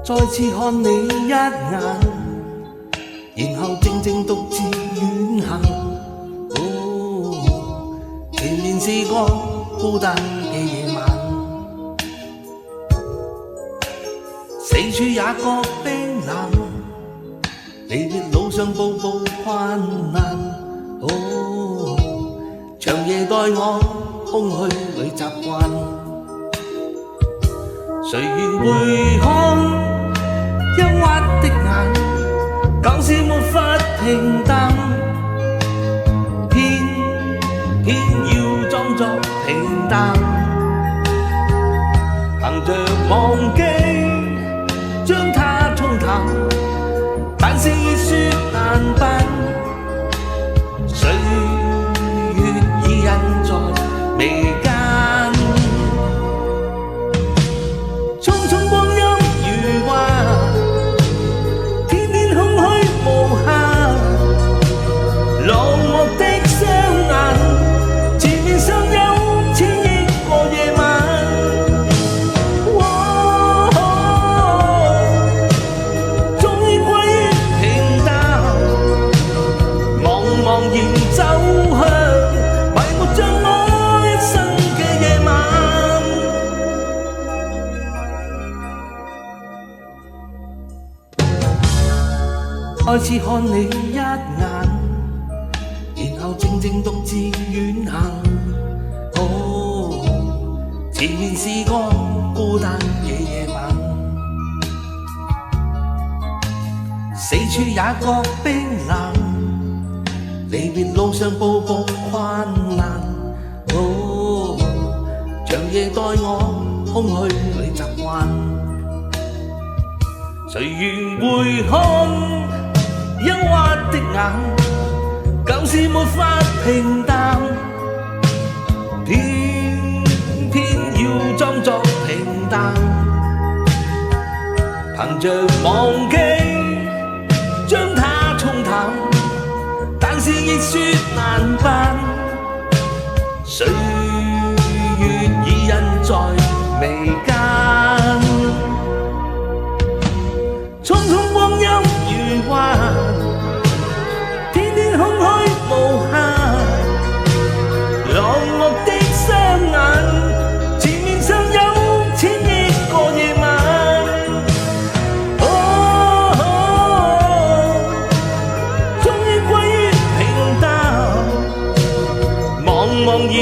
再次看你一眼，然後靜靜獨自遠行。前面是個孤單嘅夜晚，四處也覺冰冷，離別路上步步困難。長夜待我，空虛裏習慣。誰願回看憂鬱的眼，舊事沒法平淡，偏要裝作平淡，憑着忘記將它沖淡，但是熱血難辦，歲月已印在眉間。匆匆光陰如幻，天天空虛無限，落寞的雙眼，前面尚有千億個夜晚。終於歸於平淡，茫茫然走向埋沒着我一生嘅夜晚。開始看你一眼，然後靜靜獨自遠行。前面是個孤單嘅夜晚，四處也覺冰冷，離別路上步步困難。長夜待我，空虛裏習慣。誰願回看憂鬱的眼，舊事沒法平淡，偏要裝作平淡，憑着忘記將它沖淡，但是熱血難辦，歲月已印在眉間。匆匆光陰如幻，天天空虛無限，落寞的雙眼，前面尚有千億個夜晚。終於歸於平淡，茫茫然